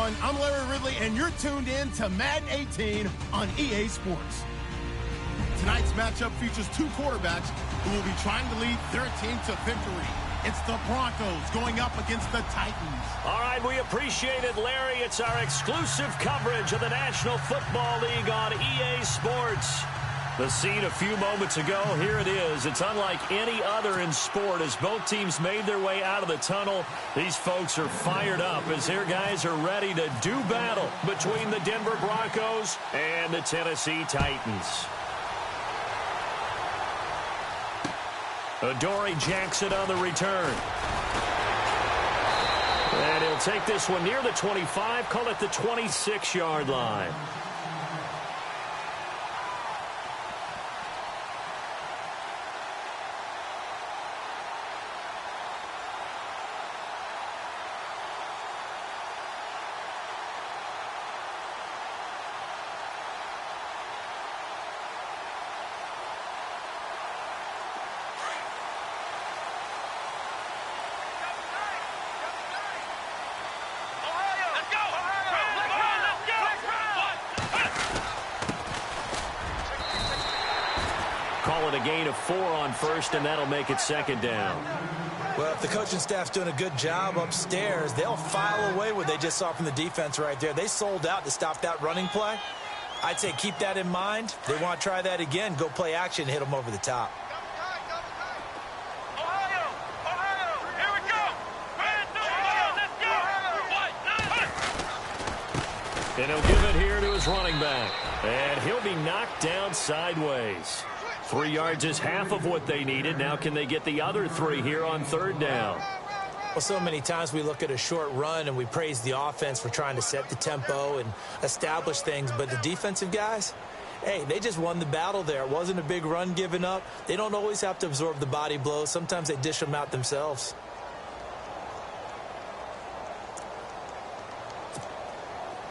everyone. I'm Larry Ridley, and you're tuned in to Madden 18 on EA Sports. Tonight's matchup features two quarterbacks who will be trying to lead their team to victory. It's the Broncos going up against the Titans. All right, we appreciate it, Larry. It's our exclusive coverage of the National Football League on EA Sports. The scene a few moments ago, here it is. It's unlike any other in sport as both teams made their way out of the tunnel. These folks are fired up as their guys are ready to do battle between the Denver Broncos and the Tennessee Titans. Adoree Jackson on the return. And he'll take this one near the 25, call it the 26-yard line. Call it a gain of 4 on first, and that'll make it second down. Well, if the coaching staff's doing a good job upstairs, they'll file away what they just saw from the defense right there. They sold out to stop that running play. I'd say keep that in mind. If they want to try that again, go play action, hit them over the top. Here we go. And he'll give it here to his running back. And he'll be knocked down sideways. 3 yards is half of what they needed. Now can they get the other 3 here on third down? Well, so many times we look at a short run and we praise the offense for trying to set the tempo and establish things. But the defensive guys, hey, they just won the battle there. It wasn't a big run given up. They don't always have to absorb the body blows. Sometimes they dish them out themselves.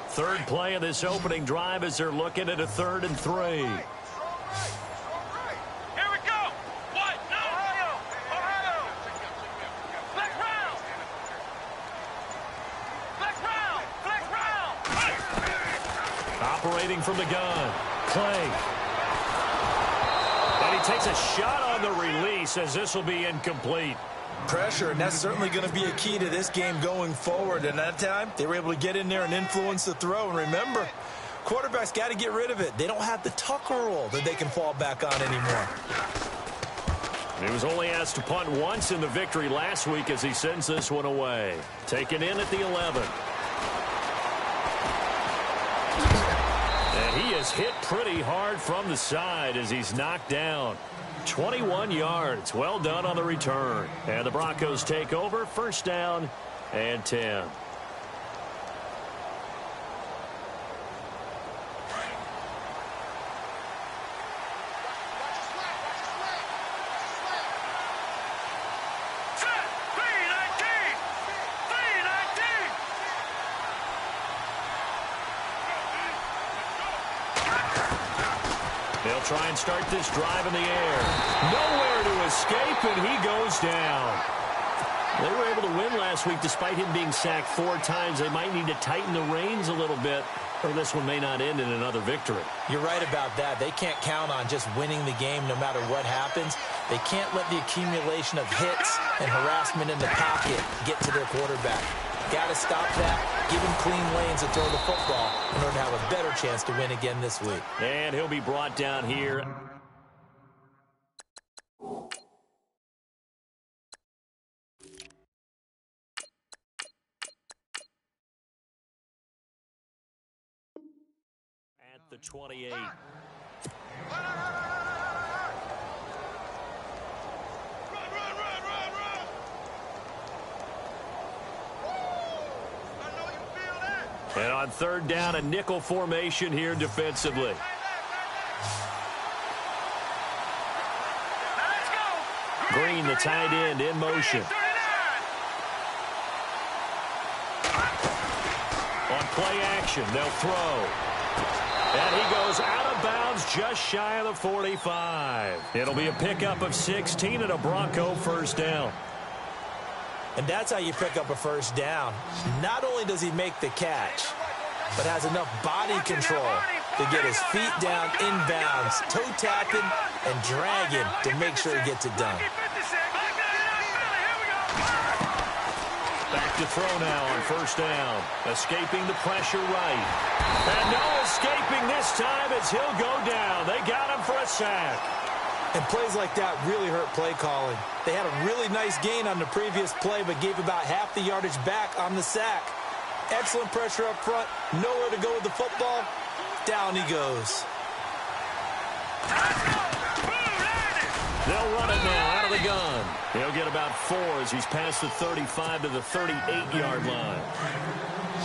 Third play of this opening drive as they're looking at a 3rd and 3. Operating from the gun. Play. And he takes a shot on the release as this will be incomplete. Pressure, and that's certainly going to be a key to this game going forward. And that time, they were able to get in there and influence the throw. And remember, quarterbacks got to get rid of it. They don't have the Tucker rule that they can fall back on anymore. He was only asked to punt once in the victory last week as he sends this one away. Taken in at the 11. And he is hit pretty hard from the side as he's knocked down. 21 yards. Well done on the return. And the Broncos take over. First down and 10. They'll try and start this drive in the air. Nowhere to escape, and he goes down. They were able to win last week despite him being sacked 4 times. They might need to tighten the reins a little bit, or this one may not end in another victory. You're right about that. They can't count on just winning the game no matter what happens. They can't let the accumulation of hits and harassment in the pocket get to their quarterback. Got to stop that, give him clean lanes to throw the football in order to have a better chance to win again this week. And he'll be brought down here. At the 28. And on third down, a nickel formation here defensively. Green, the tight end, in motion. On play action, they'll throw. And he goes out of bounds just shy of the 45. It'll be a pickup of 16 and a Bronco first down. And that's how you pick up a first down. Not only does he make the catch, but has enough body control to get his feet down inbounds, toe tapping and dragging to make sure he gets it done. Back to throw now on first down. Escaping the pressure right. And no escaping this time as he'll go down. They got him for a sack. And plays like that really hurt play calling. They had a really nice gain on the previous play, but gave about half the yardage back on the sack. Excellent pressure up front. Nowhere to go with the football. Down he goes. They'll run it now out of the gun. He'll get about 4 as he's past the 35 to the 38-yard line.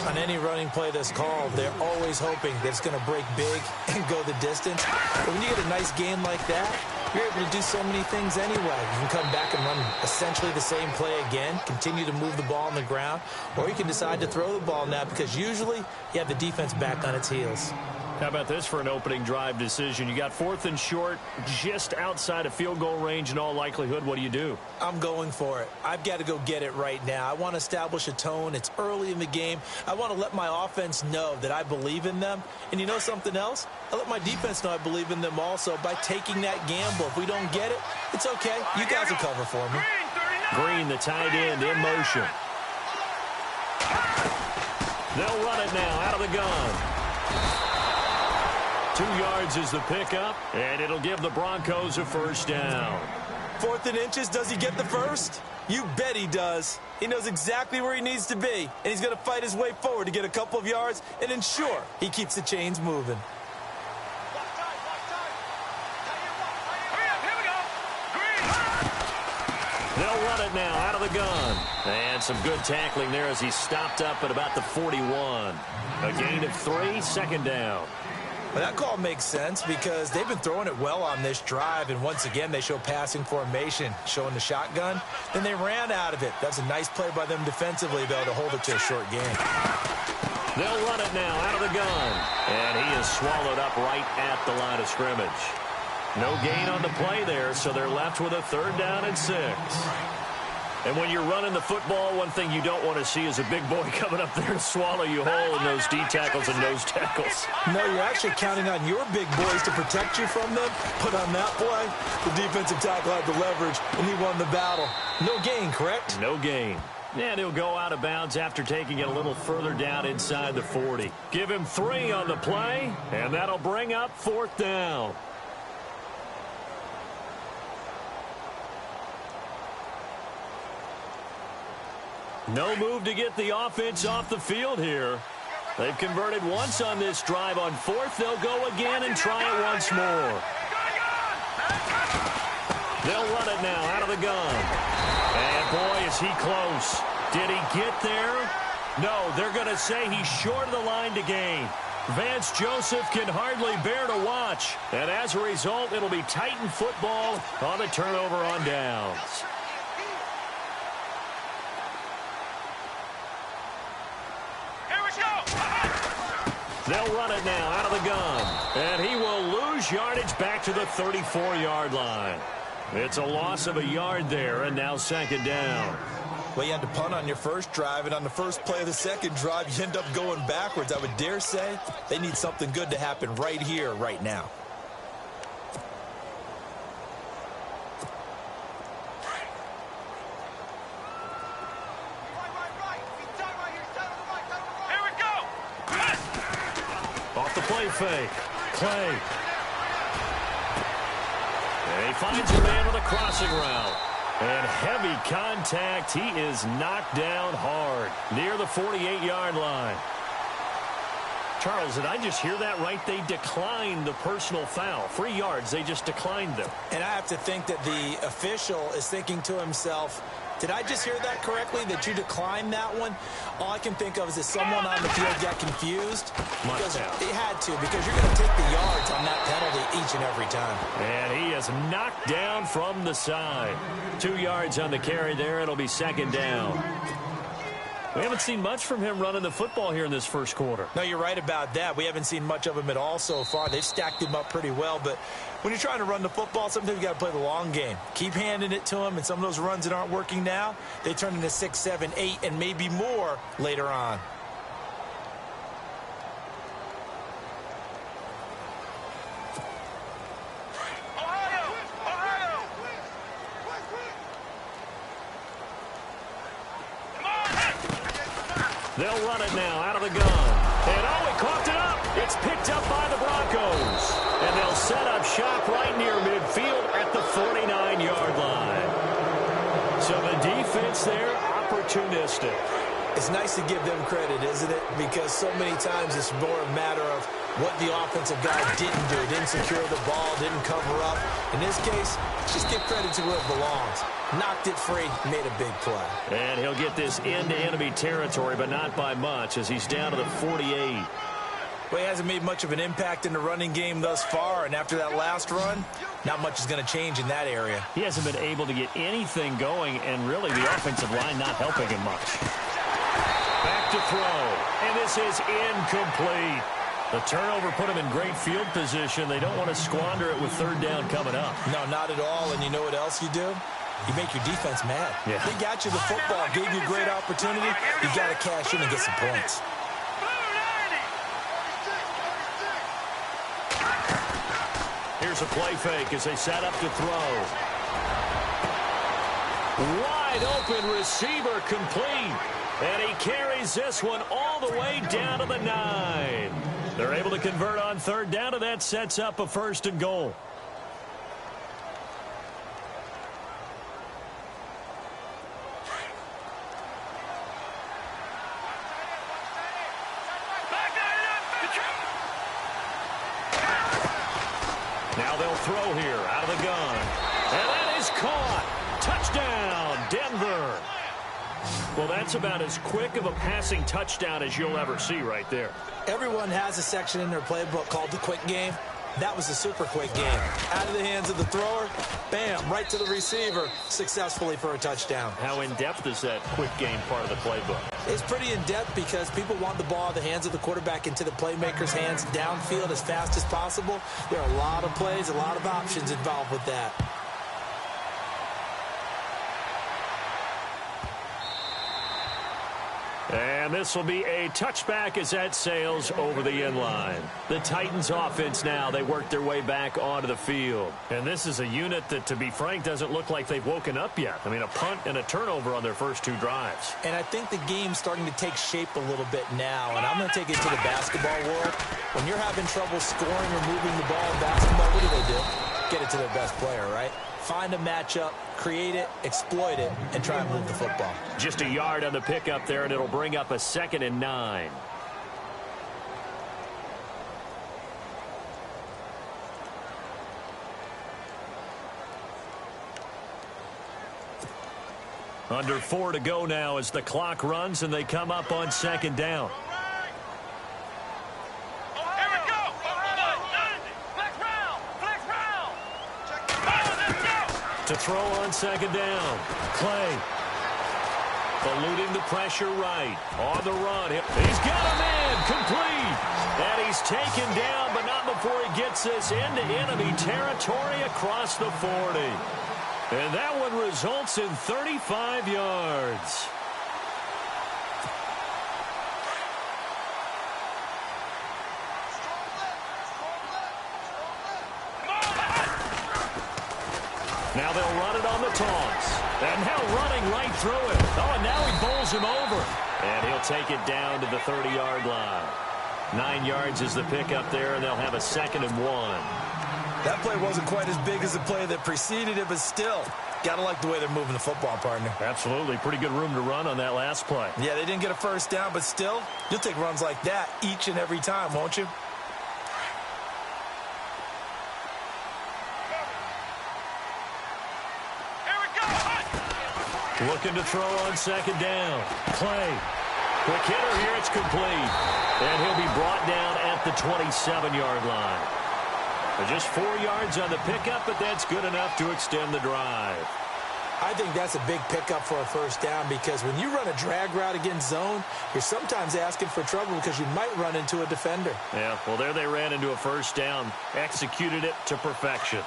On any running play that's called, they're always hoping that it's going to break big and go the distance. But when you get a nice gain like that, you're able to do so many things anyway. You can come back and run essentially the same play again, continue to move the ball on the ground, or you can decide to throw the ball now because usually you have the defense back on its heels. How about this for an opening drive decision? You got 4th and short, just outside of field goal range in all likelihood. What do you do? I'm going for it. I've got to go get it right now. I want to establish a tone. It's early in the game. I want to let my offense know that I believe in them. And you know something else? I let my defense know I believe in them also by taking that gamble. If we don't get it, it's okay. You guys will cover for me. Green, the tight end, in motion. They'll run it now out of the gun. 2 yards is the pickup, and it'll give the Broncos a first down. 4th and inches, does he get the first? You bet he does. He knows exactly where he needs to be, and he's going to fight his way forward to get a couple of yards and ensure he keeps the chains moving. They'll run it now out of the gun. And some good tackling there as he stopped up at about the 41. A gain of 3, second down. Well, that call makes sense because they've been throwing it well on this drive, and once again they show passing formation, showing the shotgun. Then they ran out of it. That's a nice play by them defensively, though, to hold it to a short game. They'll run it now out of the gun. And he is swallowed up right at the line of scrimmage. No gain on the play there, so they're left with a 3rd down and 6. And when you're running the football, one thing you don't want to see is a big boy coming up there and swallow you whole in those D tackles and nose tackles. No, you're actually counting on your big boys to protect you from them. But on that play, the defensive tackle had the leverage, and he won the battle. No gain, correct? No gain. And he'll go out of bounds after taking it a little further down inside the 40. Give him 3 on the play, and that'll bring up 4th down. No move to get the offense off the field here. They've converted once on this drive. On 4th, they'll go again and try it once more. They'll run it now out of the gun. And boy, is he close. Did he get there? No, they're going to say he's short of the line to gain. Vance Joseph can hardly bear to watch. And as a result, it'll be Titan football on the turnover on downs. They'll run it now out of the gun. And he will lose yardage back to the 34-yard line. It's a loss of a yard there, and now 2nd down. Well, you had to punt on your first drive, and on the first play of the second drive, you end up going backwards. I would dare say they need something good to happen right here, right now. Play fake. Clay. And he finds a man with a crossing route. And heavy contact. He is knocked down hard near the 48-yard line. Charles, did I just hear that right? They declined the personal foul. 3 yards. They just declined them. And I have to think that the official is thinking to himself, did I just hear that correctly, that you declined that one? All I can think of is that someone on the field got confused. Because he had to, because you're going to take the yards on that penalty each and every time. And he is knocked down from the side. 2 yards on the carry there. It'll be 2nd down. We haven't seen much from him running the football here in this first quarter. No, you're right about that. We haven't seen much of him at all so far. They've stacked him up pretty well, but when you're trying to run the football, sometimes you got to play the long game. Keep handing it to him, and some of those runs that aren't working now, they turn into 6, 7, 8, and maybe more later on. They'll run it now out of the gun. And oh, he coughed it up. It's picked up by the Broncos. And they'll set up shop right near midfield at the 49-yard line. So the defense there, opportunistic. It's nice to give them credit, isn't it? Because so many times it's more a matter of what the offensive guy didn't do. Didn't secure the ball, didn't cover up. In this case, just give credit to where it belongs. Knocked it free, made a big play. And he'll get this into enemy territory, but not by much as he's down to the 48. Well, he hasn't made much of an impact in the running game thus far, and after that last run, not much is going to change in that area. He hasn't been able to get anything going, and really the offensive line not helping him much. Back to throw, and this is incomplete. The turnover put him in great field position. They don't want to squander it with third down coming up. No, not at all, and you know what else you do? You make your defense mad. Yeah. They got you the football, gave you a great opportunity. You got to cash in and get some points. Here's a play fake as they set up to throw. Wide open receiver complete. And he carries this one all the way down to the 9. They're able to convert on third down, and that sets up a 1st and goal. Now they'll throw here out of the gun. And that is caught. Touchdown, Denver. Well, that's about as quick of a passing touchdown as you'll ever see right there. Everyone has a section in their playbook called the quick game. That was a super quick game. Out of the hands of the thrower, bam, right to the receiver, successfully for a touchdown. How in-depth is that quick game part of the playbook? It's pretty in-depth because people want the ball out of the hands of the quarterback into the playmaker's hands downfield as fast as possible. There are a lot of plays, a lot of options involved with that. And this will be a touchback as that sails over the end line. The Titans offense now, they work their way back onto the field. And this is a unit that, to be frank, doesn't look like they've woken up yet. I mean, a punt and a turnover on their first 2 drives. And I think the game's starting to take shape a little bit now. And I'm going to take it to the basketball world. When you're having trouble scoring or moving the ball in basketball, what do? Get it to their best player, right? Find a matchup, create it, exploit it, and try and move the football. Just a yard on the pickup there, and it'll bring up a 2nd and 9. Under 4 to go now as the clock runs, and they come up on 2nd down. To throw on 2nd down. Clay. Eluding the pressure right. On the run. He's got a man. Complete. And he's taken down, but not before he gets this into enemy territory across the 40. And that one results in 35 yards. Now they'll run it on the toss. And now running right through it. Oh, and now he bowls him over. And he'll take it down to the 30-yard line. 9 yards is the pickup there, and they'll have a 2nd and 1. That play wasn't quite as big as the play that preceded it, but still, got to like the way they're moving the football, partner. Absolutely. Pretty good room to run on that last play. Yeah, they didn't get a first down, but still, you'll take runs like that each and every time, won't you? Looking to throw on 2nd down. Clay. Quick hitter here. It's complete. And he'll be brought down at the 27-yard line. Just 4 yards on the pickup, but that's good enough to extend the drive. I think that's a big pickup for a first down because when you run a drag route against zone, you're sometimes asking for trouble because you might run into a defender. Yeah, well, there they ran into a first down, executed it to perfection.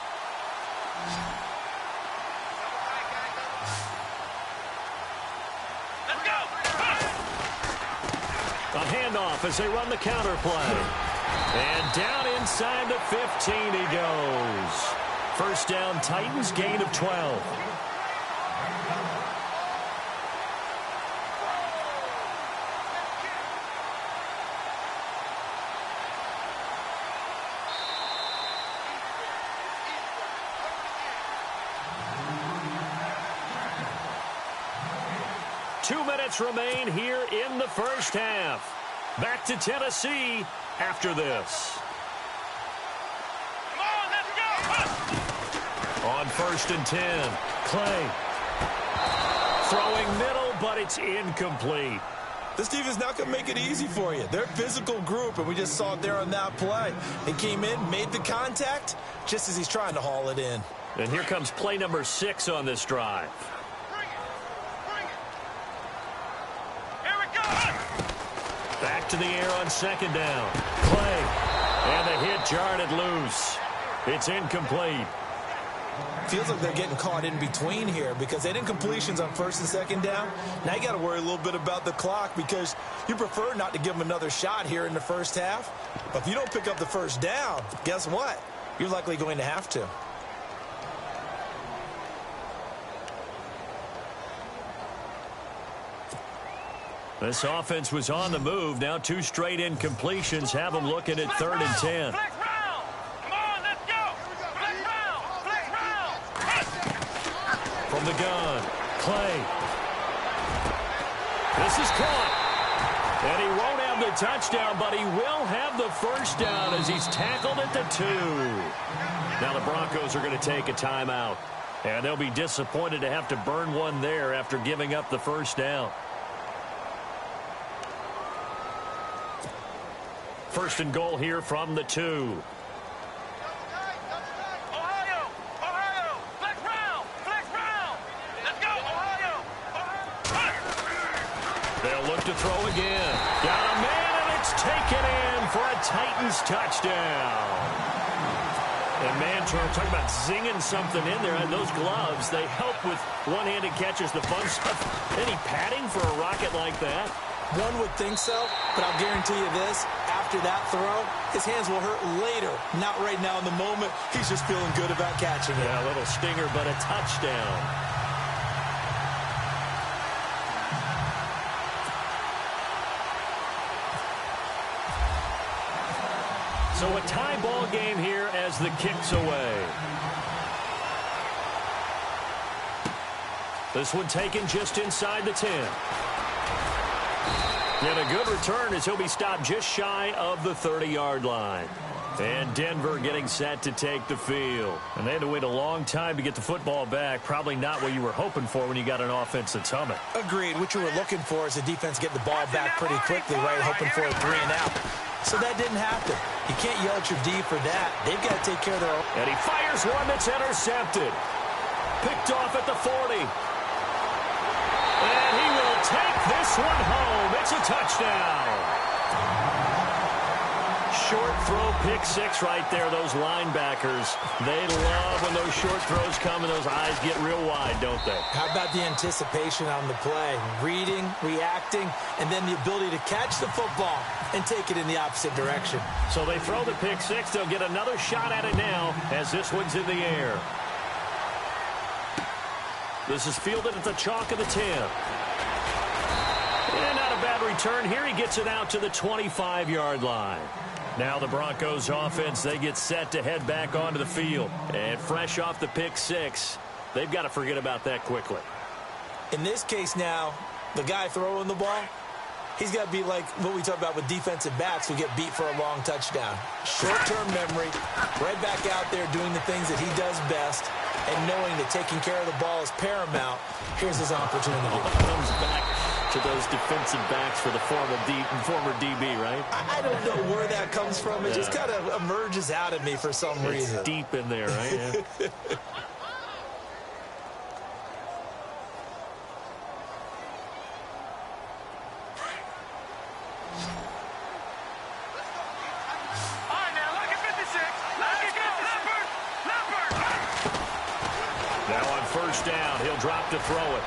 Let's go. A handoff as they run the counter play. And down inside the 15 he goes. First down, Titans, gain of 12. Remain here in the first half. Back to Tennessee after this. Come on, let's go. On 1st and 10, Clay. Throwing middle, but it's incomplete. This defense not going to make it easy for you. They're a physical group, and we just saw it there on that play. They came in, made the contact, just as he's trying to haul it in. And here comes play number 6 on this drive. Back to the air on 2nd down. Clay. And the hit jarred it loose. It's incomplete. Feels like they're getting caught in between here because they didn't completions on 1st and 2nd down. Now you got to worry a little bit about the clock because you prefer not to give them another shot here in the first half. But if you don't pick up the first down, guess what? You're likely going to have to. This offense was on the move. Now 2 straight incompletions have them looking at 3rd and 10. Flex round. Come on, let's go. Flex round. Flex round. From the gun, Clay. This is caught. And he won't have the touchdown, but he will have the first down as he's tackled at the 2. Now the Broncos are going to take a timeout. And they'll be disappointed to have to burn one there after giving up the first down. 1st and goal here from the 2. Ohio. Ohio. Flex round. Flex round. Let's go, Ohio. They'll look to throw again. Got a man, and it's taken in for a Titans touchdown. And man, Charles, talk about zinging something in there. And those gloves, they help with one-handed catches, the fun stuff. Any padding for a rocket like that? One would think so, but I'll guarantee you this. After that throw, his hands will hurt later. Not right now in the moment. He's just feeling good about catching it. Yeah, a little stinger, but a touchdown. So a tie ball game here as the kick's away. This one taken just inside the 10. And a good return as he'll be stopped just shy of the 30-yard line. And Denver getting set to take the field. And they had to wait a long time to get the football back. Probably not what you were hoping for when you got an offense that's humming. Agreed. What you were looking for is the defense getting the ball back pretty quickly, right? Hoping for a 3 and out. So that didn't happen. You can't yell at your D for that. They've got to take care of their own. And he fires one that's intercepted. Picked off at the 40. And he will take this one home. It's a touchdown. Short throw, pick 6 right there. Those linebackers, they love when those short throws come and those eyes get real wide, don't they? How about the anticipation on the play? Reading, reacting, and then the ability to catch the football and take it in the opposite direction. So they throw the pick 6. They'll get another shot at it now as this one's in the air. This is fielded at the chalk of the 10. And not a bad return here. He gets it out to the 25-yard line. Now the Broncos offense, they get set to head back onto the field. And fresh off the pick 6, they've got to forget about that quickly. In this case now, the guy throwing the ball, he's got to be like what we talk about with defensive backs who get beat for a long touchdown. Short-term memory, right back out there doing the things that he does best, and knowing that taking care of the ball is paramount. Here's his opportunity. Comes back to those defensive backs for the former DB, right? I don't know where that comes from. It just kind of emerges out of me for some reason. It's deep in there, right? Yeah. first down. He'll drop to throw it.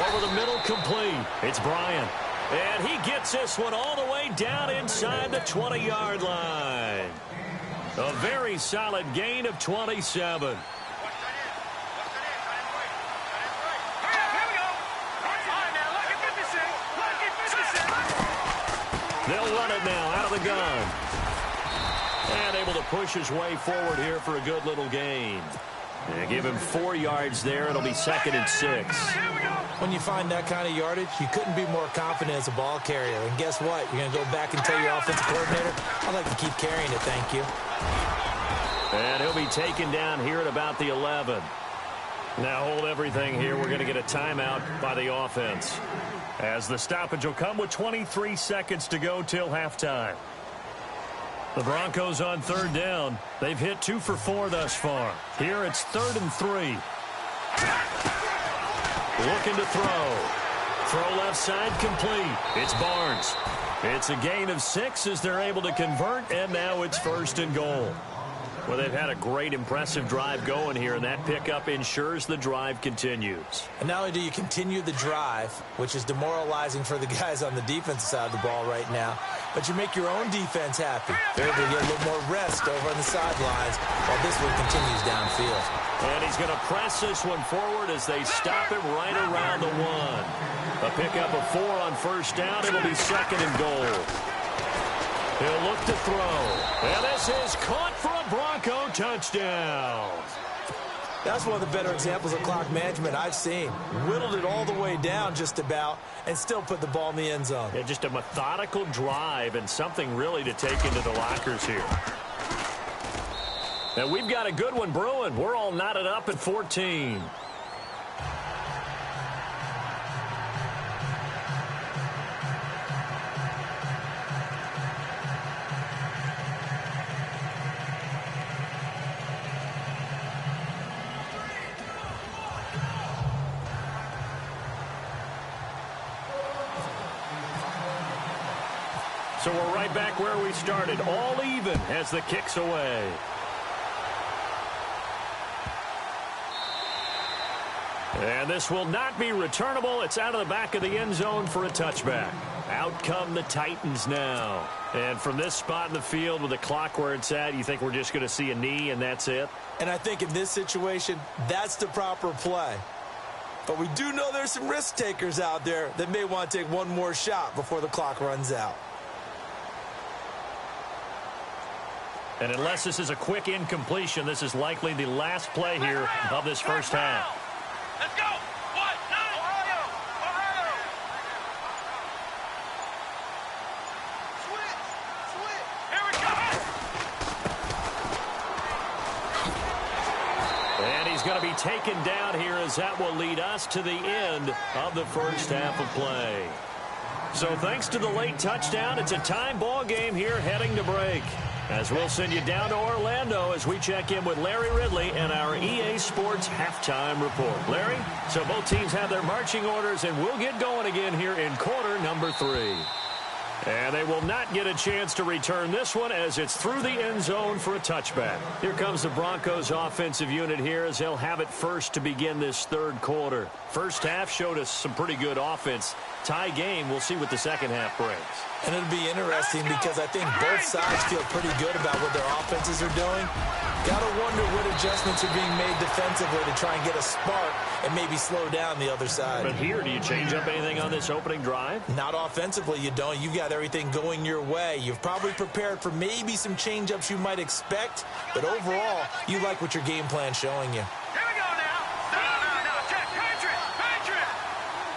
Over the middle, complete. It's Bryant. And he gets this one all the way down inside the 20-yard line. A very solid gain of 27. They'll run it now out of the gun. And able to push his way forward here for a good little gain. And give him 4 yards there. It'll be 2nd and 6. When you find that kind of yardage, you couldn't be more confident as a ball carrier. And guess what? You're going to go back and tell your offensive coordinator, I'd like to keep carrying it, thank you. And he'll be taken down here at about the 11. Now hold everything here. We're going to get a timeout by the offense, as the stoppage will come with 23 seconds to go till halftime. The Broncos on 3rd down. They've hit 2 for 4 thus far. Here it's 3rd and 3. Looking to throw. Throw left side complete. It's Barnes. It's a gain of 6 as they're able to convert, and now it's 1st and goal. Well, they've had a great, impressive drive going here, and that pickup ensures the drive continues. And not only do you continue the drive, which is demoralizing for the guys on the defensive side of the ball right now, but you make your own defense happy. They're able to get a little more rest over on the sidelines while this one continues downfield. And he's going to press this one forward as they stop him right around the 1. A pickup of 4 on 1st down. It'll be 2nd and goal. He'll look to throw. And this is caught for a Bronco touchdown. That's one of the better examples of clock management I've seen. Whittled it all the way down just about and still put the ball in the end zone. Yeah, just a methodical drive and something really to take into the lockers here. And we've got a good one brewing. We're all knotted up at 14. So we're right back where we started, all even as the kick's away. And this will not be returnable. It's out of the back of the end zone for a touchback. Out come the Titans now. And from this spot in the field with the clock where it's at, you think we're just going to see a knee and that's it? And I think in this situation, that's the proper play. But we do know there's some risk takers out there that may want to take one more shot before the clock runs out. And unless this is a quick incompletion, this is likely the last play here of this first half. Let's go. 1-9. Ohio. Ohio. Switch. Here we go. And he's going to be taken down here as that will lead us to the end of the first half of play. So thanks to the late touchdown, it's a tie ball game here heading to break. As we'll send you down to Orlando as we check in with Larry Ridley and our EA Sports halftime report. Larry, so both teams have their marching orders, and we'll get going again here in quarter number 3. And they will not get a chance to return this one as it's through the end zone for a touchback. Here comes the Broncos offensive unit here as they'll have it first to begin this third quarter. First half showed us some pretty good offense. Tie game, we'll see what the second half brings. And it'll be interesting because I think both sides feel pretty good about what their offenses are doing. Got to wonder what adjustments are being made defensively to try and get a spark and maybe slow down the other side. But here, do you change up anything on this opening drive? Not offensively, you don't. You've got everything going your way. You've probably prepared for maybe some change-ups you might expect, but overall, you like what your game plan's showing you. Here we go now. No. Check. Patriot.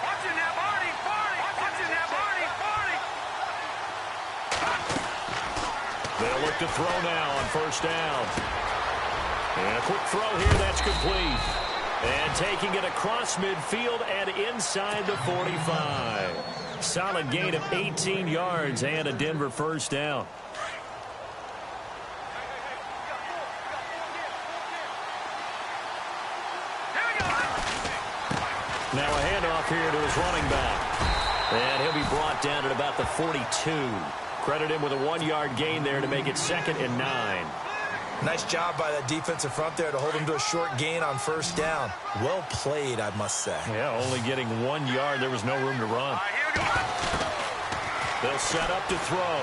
Watching that Barney. Watching that Barney. They'll look to throw now on first down. And a quick throw here, that's complete. And taking it across midfield and inside the 45. Solid gain of 18 yards and a Denver first down. Now a handoff here to his running back. And he'll be brought down at about the 42. Credit him with a 1-yard gain there to make it 2nd and 9. Nice job by that defensive front there to hold him to a short gain on first down. Well played, I must say. Yeah, only getting 1 yard. There was no room to run. They'll set up to throw.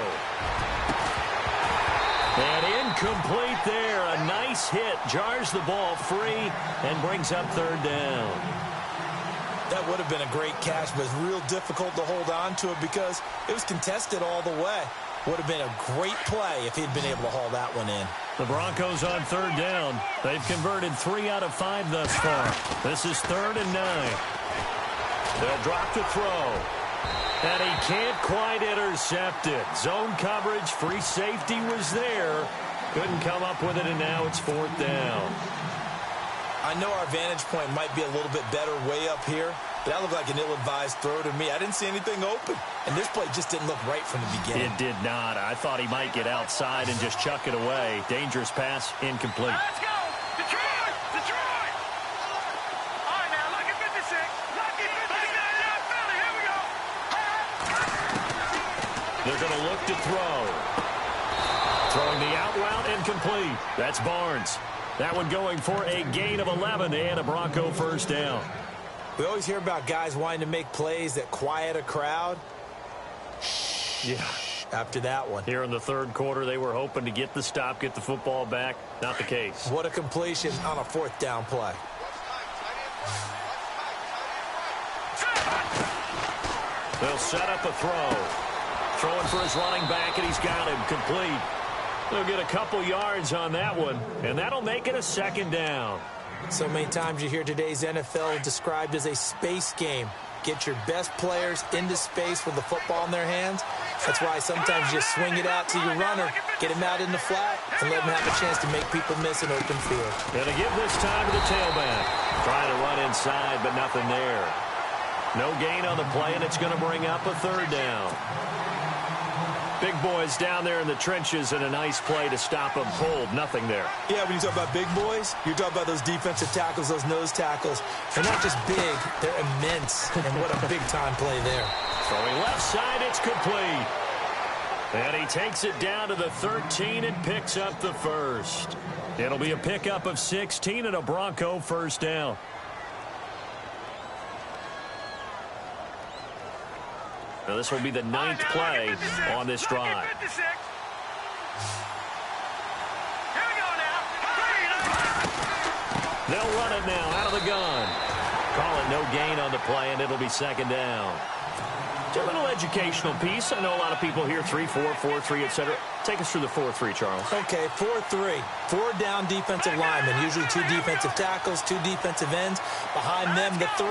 And incomplete there. A nice hit. Jars the ball free and brings up third down. That would have been a great catch, but it's real difficult to hold on to it because it was contested all the way. Would have been a great play if he'd been able to haul that one in. The Broncos on third down. They've converted 3 out of 5 thus far. This is 3rd and 9. They'll drop to throw. And he can't quite intercept it. Zone coverage, free safety was there. Couldn't come up with it, and now it's 4th down. I know our vantage point might be a little bit better way up here, but that looked like an ill-advised throw to me. I didn't see anything open, and this play just didn't look right from the beginning. It did not. I thought he might get outside and just chuck it away. Dangerous pass, incomplete. Let's go! Detroit! Detroit! All right, now, lucky 56. Lucky 56. Yeah, Philly, here we go. They're going to look to throw. Throwing the out route, incomplete. That's Barnes. That one going for a gain of 11 and a Bronco first down. We always hear about guys wanting to make plays that quiet a crowd. Yeah. After that one. Here in the third quarter, they were hoping to get the stop, get the football back. Not the case. What a completion on a 4th down play. They'll set up a throw. Throwing for his running back, and he's got him complete. They'll get a couple yards on that one, and that'll make it a 2nd down. So many times you hear today's NFL described as a space game. Get your best players into space with the football in their hands. That's why sometimes you just swing it out to your runner, get him out in the flat, and let him have a chance to make people miss an open field. Gonna give this time to the tailback. Trying to run inside, but nothing there. No gain on the play, and it's going to bring up a 3rd down. Big boys down there in the trenches, and a nice play to stop them cold. Nothing there. Yeah, when you talk about big boys, you're talking about those defensive tackles, those nose tackles. They're not just big, they're immense. And what a big-time play there. Throwing left side, it's complete. And he takes it down to the 13 and picks up the first. It'll be a pickup of 16 and a Bronco first down. Now this will be the 9th play on this drive. They'll run it now out of the gun. Call it no gain on the play, and it'll be 2nd down. It's a little educational piece. I know a lot of people hear 3-4, 4-3, etc. Take us through the 4-3, Charles. Okay, 4-3. 4 down defensive linemen, usually 2 defensive tackles, 2 defensive ends. Behind them, the 3.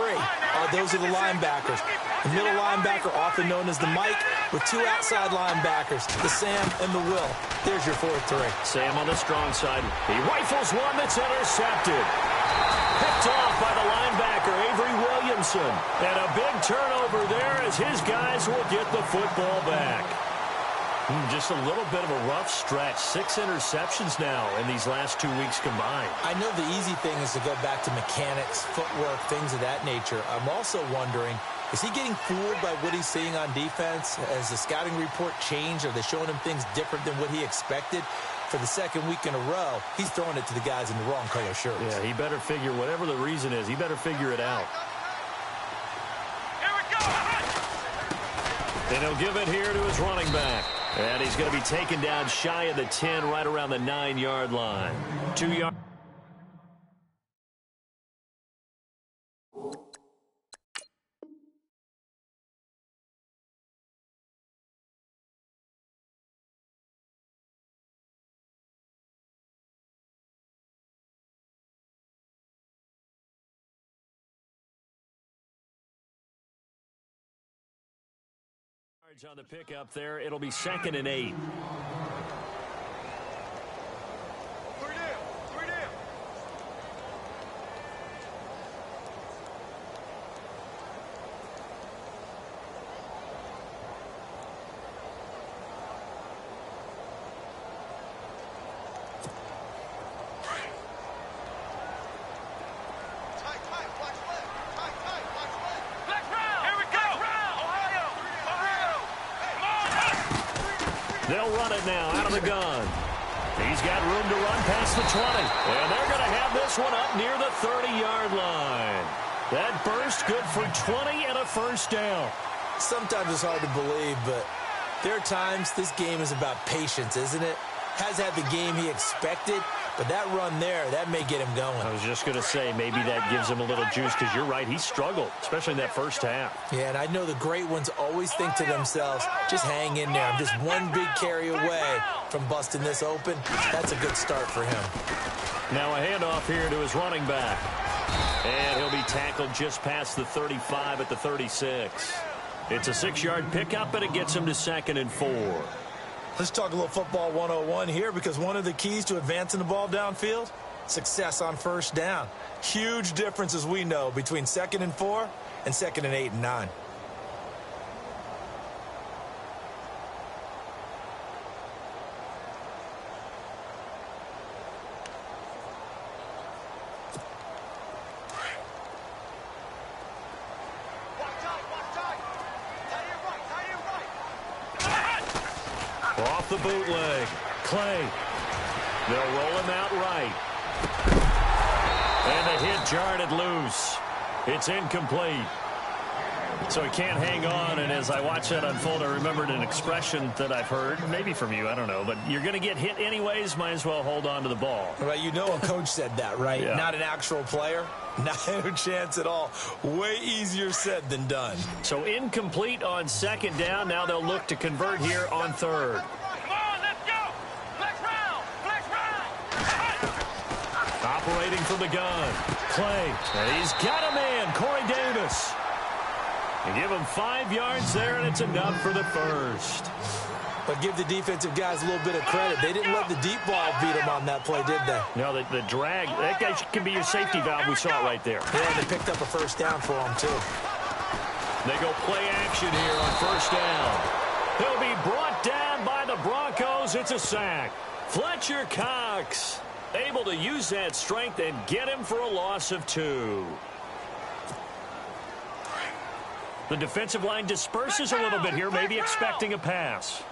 Those are the linebackers. The middle linebacker, often known as the Mike, with 2 outside linebackers, the Sam and the Will. There's your 4-3. Sam on the strong side. He rifles one that's intercepted. Picked off by the linebacker, Avery Williamson. And a big turnover there as his guys will get the football back. Just a little bit of a rough stretch. 6 interceptions now in these last 2 weeks combined. I know the easy thing is to go back to mechanics, footwork, things of that nature. I'm also wondering, is he getting fooled by what he's seeing on defense? Has the scouting report changed? Are they showing him things different than what he expected? For the 2nd week in a row, he's throwing it to the guys in the wrong color shirts. Yeah, he better figure, whatever the reason is, he better figure it out. Here we go. And he'll give it here to his running back. And he's going to be taken down shy of the 10, right around the 9-yard line. 2 yards. On the pickup there, it'll be 2nd and 8. They'll run it now out of the gun. He's got room to run past the 20. And they're going to have this one up near the 30-yard line. That burst good for 20 and a first down. Sometimes it's hard to believe, but there are times this game is about patience, isn't it? Has had the game he expected, but that run there, that may get him going. I was just going to say, maybe that gives him a little juice, because you're right, he struggled, especially in that first half. Yeah, and I know the great ones always think to themselves, just hang in there. I'm just one big carry away from busting this open. That's a good start for him. Now a handoff here to his running back. And he'll be tackled just past the 35 at the 36. It's a 6-yard pickup, and it gets him to 2nd and 4. Let's talk a little football 101 here, because one of the keys to advancing the ball downfield, success on first down. Huge difference, as we know, between 2nd and 4 and 2nd and 8 and 9. Off the bootleg. Clay. They'll roll him out right. And the hit jarred it loose. It's incomplete. So he can't hang on, and as I watch that unfold, I remembered an expression that I've heard, maybe from you, I don't know, but you're going to get hit anyways, might as well hold on to the ball. Right, you know a coach said that, right? Yeah. Not an actual player. Not a chance at all. Way easier said than done. So incomplete on 2nd down. Now they'll look to convert here on 3rd. Come on, let's go. Flex round. Flex round. Operating from the gun. Clay. And he's got a man. Corey Davis. You give him 5 yards there, and it's enough for the first. But give the defensive guys a little bit of credit. They didn't let the deep ball beat them on that play, did they? No, the drag, that guy can be your safety valve. We saw it right there. Yeah, they picked up a first down for him, too. They go play action here on first down. He'll be brought down by the Broncos. It's a sack. Fletcher Cox able to use that strength and get him for a loss of 2. The defensive line disperses a little bit here, maybe expecting a pass.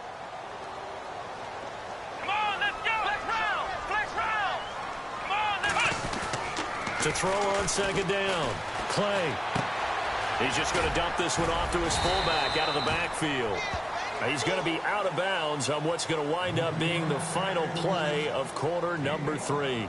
Come on, let's go. Flex round. Flex round. Come on, let's go. To throw on 2nd down. Clay. He's just going to dump this one off to his fullback out of the backfield. He's going to be out of bounds on what's going to wind up being the final play of quarter number 3.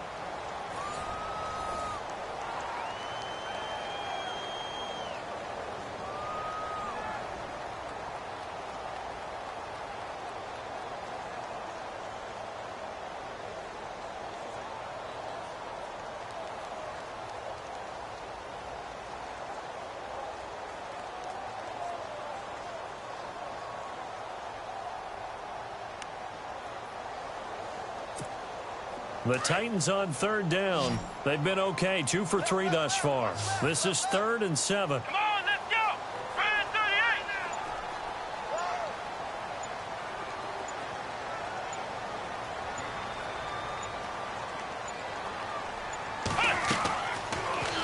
The Titans on 3rd down. They've been okay, 2 for 3 thus far. This is 3rd and 7. Come on, let's go. 3rd and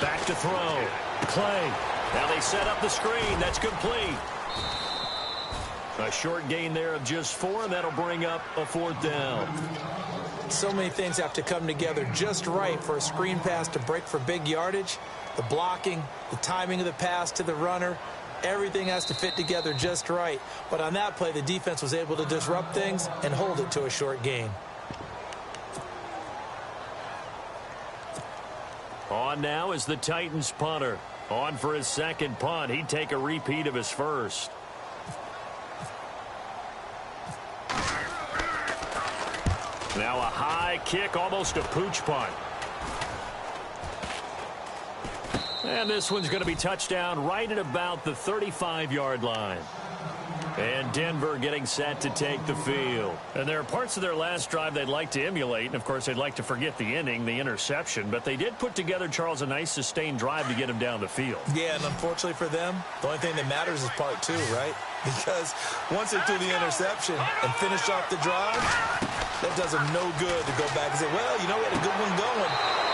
38. Back to throw. Clay. Now they set up the screen. That's complete. A short gain there of just 4, and that'll bring up a 4th down. So many things have to come together just right for a screen pass to break for big yardage. The blocking, the timing of the pass to the runner, everything has to fit together just right. But on that play, the defense was able to disrupt things and hold it to a short gain. On now is the Titans punter. On for his 2nd punt. He'd take a repeat of his first. Now a high kick, almost a pooch punt. And this one's going to be touchdown right at about the 35-yard line. And Denver getting set to take the field. And there are parts of their last drive they'd like to emulate. And, of course, they'd like to forget the inning, the interception. But they did put together, Charles, a nice sustained drive to get him down the field. Yeah, and unfortunately for them, the only thing that matters is part 2, right? Because once they threw the interception and finished off the drive, that does them no good to go back and say, well, you know, we had a good one going.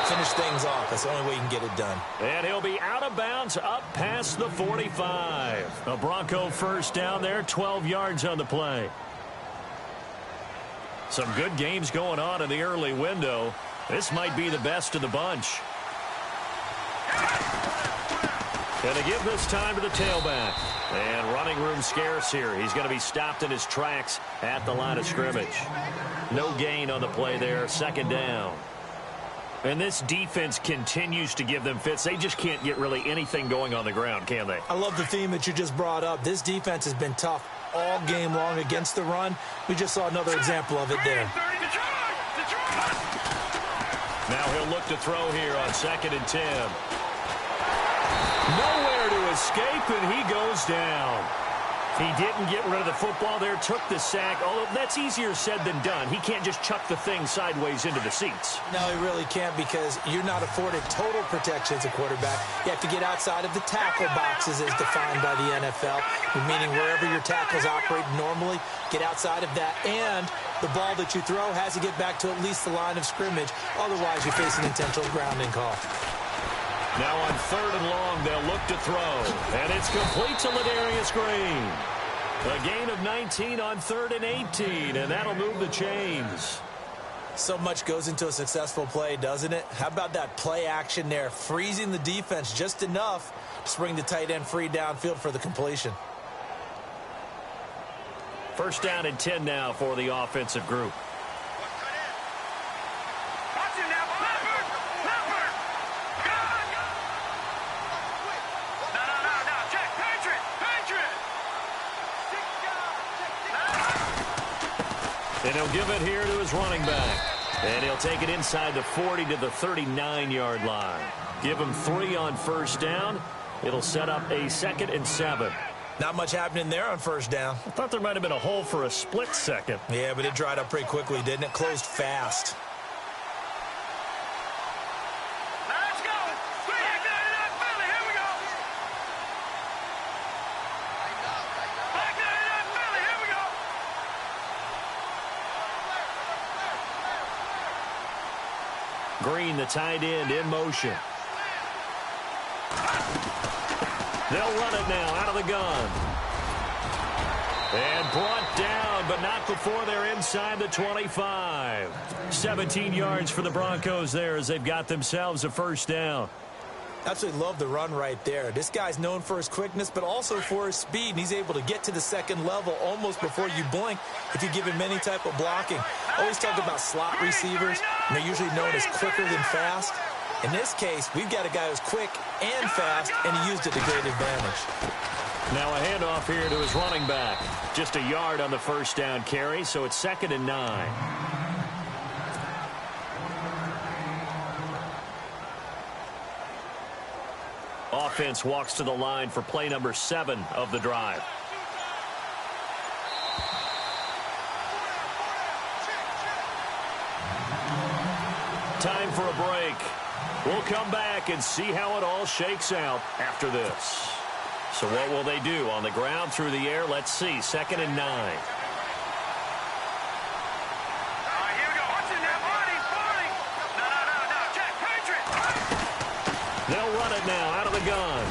Finish things off. That's the only way you can get it done. And he'll be out of bounds up past the 45. A Bronco first down there, 12 yards on the play. Some good games going on in the early window. This might be the best of the bunch. Going to give this time to the tailback. And running room scarce here. He's going to be stopped in his tracks at the line of scrimmage. No gain on the play there. Second down. And this defense continues to give them fits. They just can't get really anything going on the ground, can they? I love the theme that you just brought up. This defense has been tough all game long against the run. We just saw another example of it there. Now he'll look to throw here on 2nd and 10. Nowhere to escape, and he goes down. He didn't get rid of the football there, took the sack. Although that's easier said than done. He can't just chuck the thing sideways into the seats. No, he really can't, because you're not afforded total protection as a quarterback. You have to get outside of the tackle boxes as defined by the NFL, meaning wherever your tackles operate normally, get outside of that. And the ball that you throw has to get back to at least the line of scrimmage. Otherwise, you face an intentional grounding call. Now on 3rd and long, they'll look to throw. And it's complete to Ladarius Green. A gain of 19 on 3rd and 18, and that'll move the chains. So much goes into a successful play, doesn't it? How about that play action there, freezing the defense just enough to bring the tight end free downfield for the completion. 1st down and 10 now for the offensive group. And he'll give it here to his running back. And he'll take it inside the 40 to the 39-yard line. Give him 3 on 1st down. It'll set up a 2nd and 7. Not much happening there on 1st down. I thought there might have been a hole for a split second. Yeah, but it dried up pretty quickly, didn't it? Closed fast. Green, the tight end, in motion. They'll run it now out of the gun. And brought down, but not before they're inside the 25. 17 yards for the Broncos there as they've got themselves a 1st down. Absolutely love the run right there. This guy's known for his quickness, but also for his speed. And he's able to get to the 2nd level almost before you blink if you give him any type of blocking. Always talk about slot receivers, and they're usually known as quicker than fast. In this case, we've got a guy who's quick and fast, and he used it to great advantage. Now a handoff here to his running back. Just a yard on the 1st down carry, so it's 2nd and 9. Offense walks to the line for play number 7 of the drive. Time for a break. We'll come back and see how it all shakes out after this. So what will they do? On the ground, through the air? Let's see. 2nd and 9. They'll run it now out of the gun.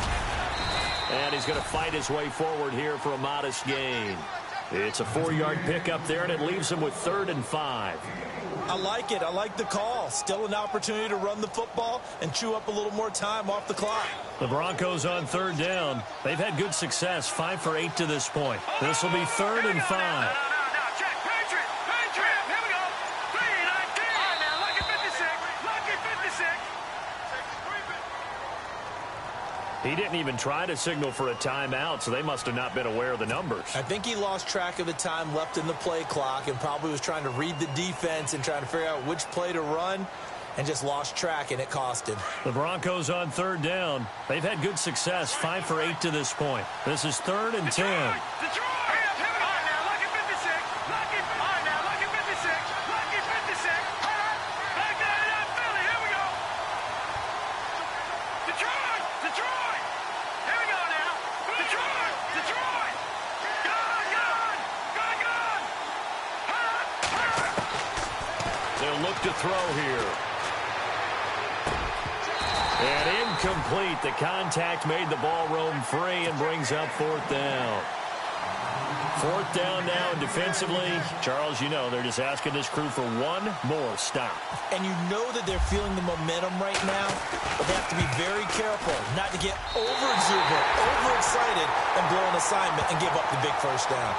And he's going to fight his way forward here for a modest gain. It's a 4-yard pickup there, and it leaves him with 3rd and 5. I like it. I like the call. Still an opportunity to run the football and chew up a little more time off the clock. The Broncos on 3rd down. They've had good success, 5 for 8 to this point. This will be 3rd and 5. He didn't even try to signal for a timeout, so they must have not been aware of the numbers. I think he lost track of the time left in the play clock and probably was trying to read the defense and trying to figure out which play to run and just lost track, and it cost him. The Broncos on 3rd down. They've had good success, 5 for 8 to this point. This is 3rd and 10. To throw here. And incomplete. The contact made the ball roam free and brings up 4th down. 4th down now, and defensively, Charles, you know, they're just asking this crew for one more stop. And you know that they're feeling the momentum right now, but they have to be very careful not to get over-exuberant, overexcited, and blow an assignment and give up the big first down.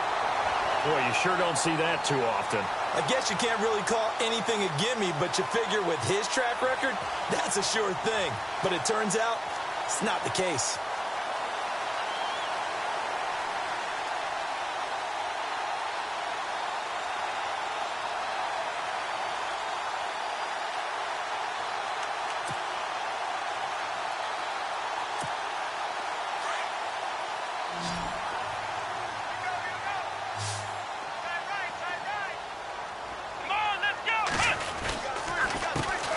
Boy, you sure don't see that too often. I guess you can't really call anything a gimme, but you figure with his track record, that's a sure thing. But it turns out, it's not the case.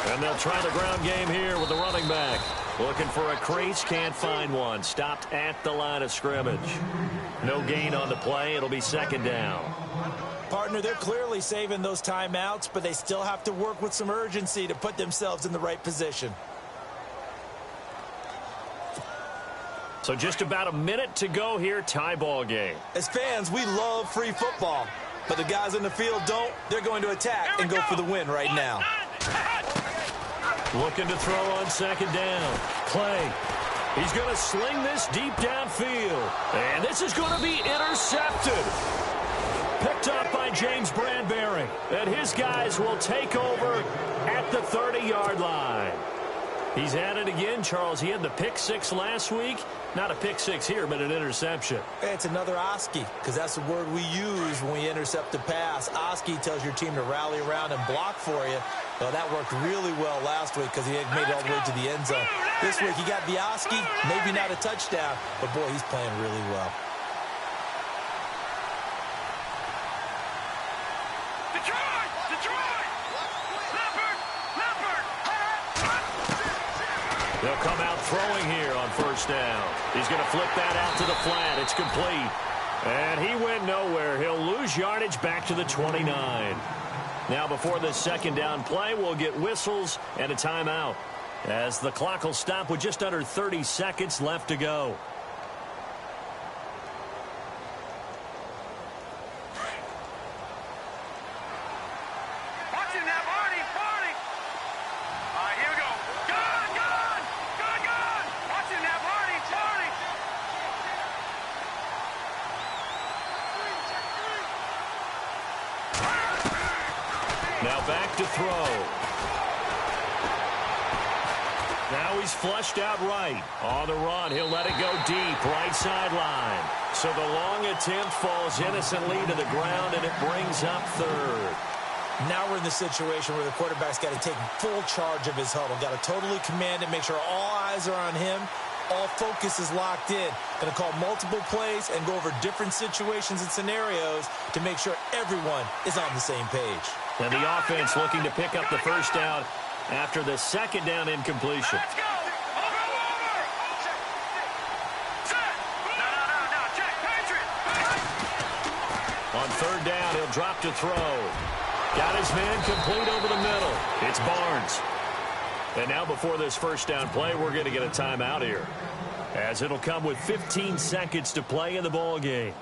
And they'll try the ground game here with the running back. Looking for a crease, can't find one. Stopped at the line of scrimmage. No gain on the play. It'll be 2nd down. Partner, they're clearly saving those timeouts, but they still have to work with some urgency to put themselves in the right position. So just about a minute to go here, tie ball game. As fans, we love free football, but the guys in the field don't. They're going to attack and go for the win right now. Looking to throw on 2nd down. Clay. He's going to sling this deep downfield. And this is going to be intercepted. Picked up by James Bradbury. And his guys will take over at the 30-yard line. He's at it again, Charles. He had the pick 6 last week. Not a pick 6 here, but an interception. It's another Oski, because that's the word we use when we intercept a pass. Oski tells your team to rally around and block for you. Well, that worked really well last week because he had made it all the way to the end zone. This week, he got the Oski, maybe not a touchdown, but, boy, he's playing really well. Detroit! Detroit! Leopard! Leopard! They'll come out throwing here on 1st down. He's going to flip that out to the flat. It's complete. And he went nowhere. He'll lose yardage back to the 29. Now before this 2nd down play, we'll get whistles and a timeout, as the clock will stop with just under 30 seconds left to go. Watch it now, Barney! Barney! All right, here we go. Gone! Gone! Gone! Gone! Watch it now, Barney! Barney! Now back to throw. Now he's flushed out right. On the run, he'll let it go deep, right sideline. So the long attempt falls innocently to the ground, and it brings up 3rd. Now we're in the situation where the quarterback's got to take full charge of his huddle. Got to totally command it, make sure all eyes are on him. All focus is locked in. Going to call multiple plays and go over different situations and scenarios to make sure everyone is on the same page. And the offense looking to pick up the 1st down after the 2nd down incompletion. Let's go! Over! Over! Set! No, check! Patriot! On 3rd down, he'll drop to throw. Got his man complete over the middle. It's Barnes. And now before this 1st down play, we're going to get a timeout here, as it'll come with 15 seconds to play in the ball game.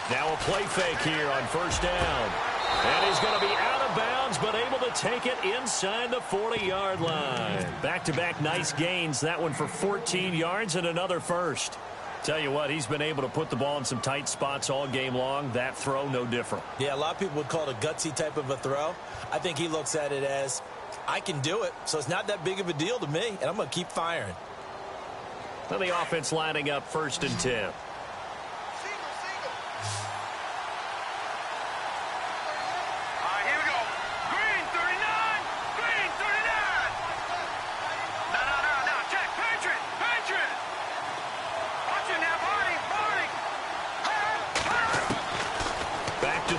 Now a play fake here on 1st down. And he's going to be out of bounds, but able to take it inside the 40-yard line. Back-to-back nice gains. That one for 14 yards and another first. Tell you what, he's been able to put the ball in some tight spots all game long. That throw, no different. Yeah, a lot of people would call it a gutsy type of a throw. I think he looks at it as, I can do it, so it's not that big of a deal to me, and I'm going to keep firing. Then the offense lining up 1st and 10.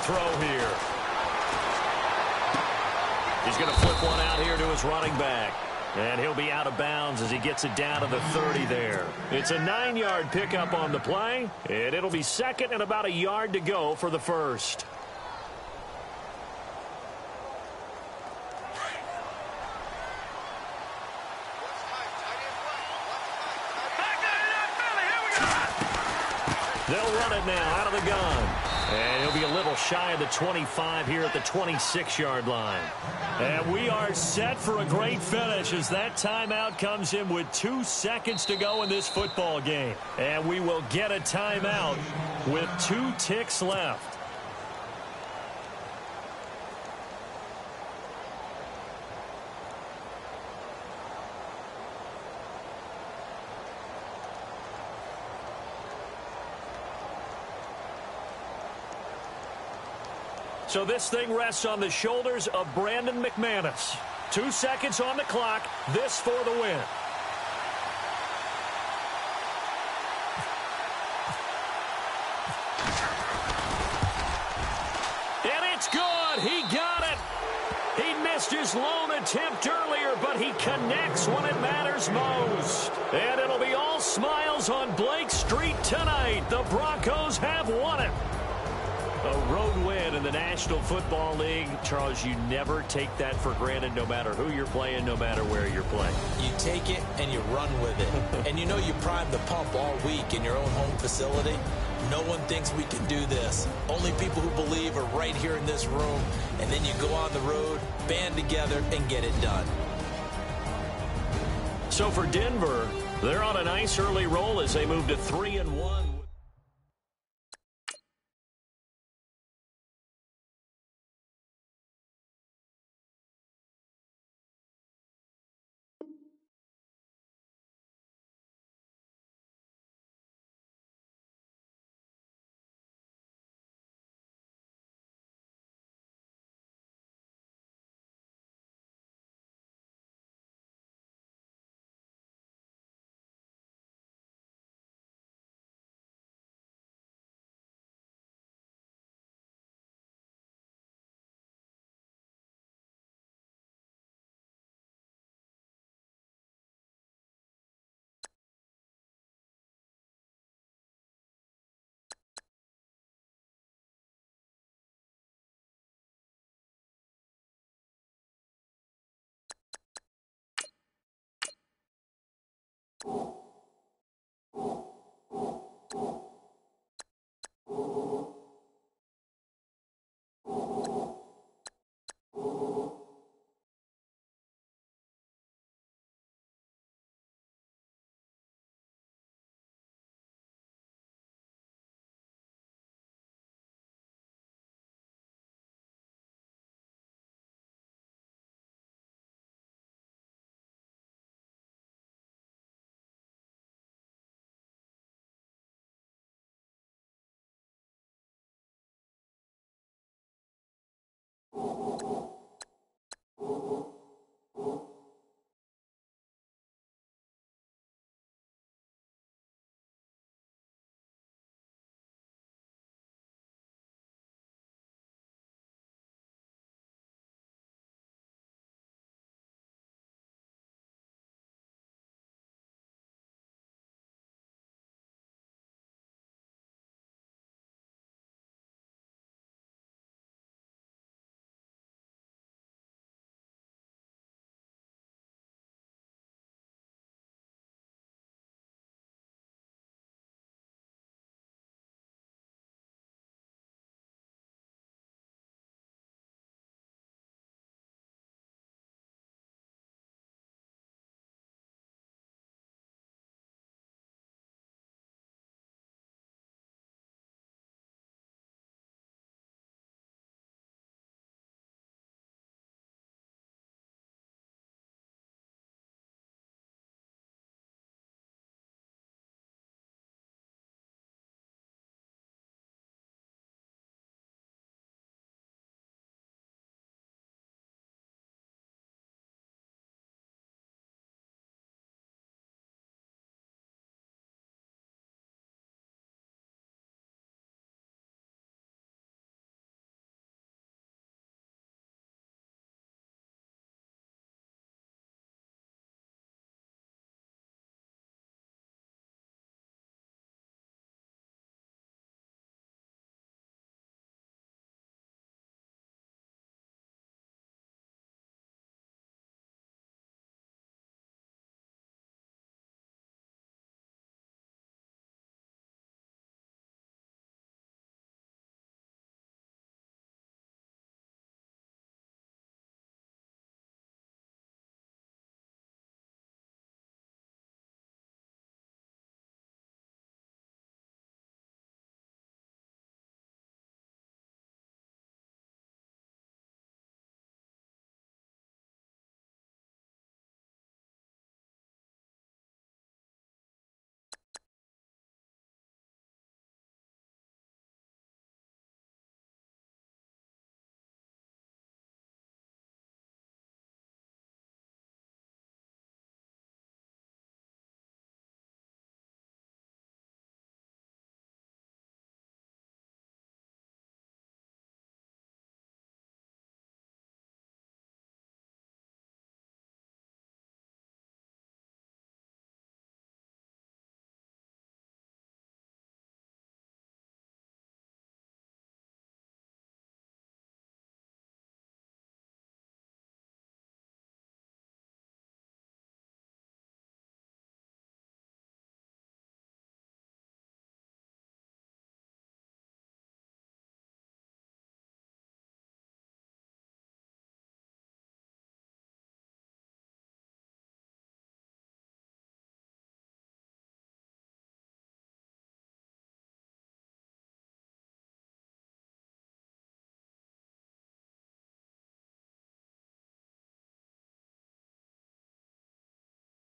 Throw here. He's going to flip one out here to his running back. And he'll be out of bounds as he gets it down to the 30 there. It's a 9-yard pickup on the play, and it'll be second and about a yard to go for the first. They'll run it now out of the gun. And he'll be a little shy of the 25 here at the 26-yard line. And we are set for a great finish as that timeout comes in with 2 seconds to go in this football game. And we will get a timeout with 2 ticks left. So this thing rests on the shoulders of Brandon McManus. 2 seconds on the clock. This for the win. And it's good. He got it. He missed his lone attempt earlier, but he connects when it matters most. And it'll be all smiles on Blake Street tonight. The Broncos have won it. A road win in the National Football League. Charles, you never take that for granted no matter who you're playing, no matter where you're playing. You take it and you run with it. And you know you prime the pump all week in your own home facility. No one thinks we can do this. Only people who believe are right here in this room. And then you go on the road, band together, and get it done. So for Denver, they're on a nice early roll as they move to 3-1.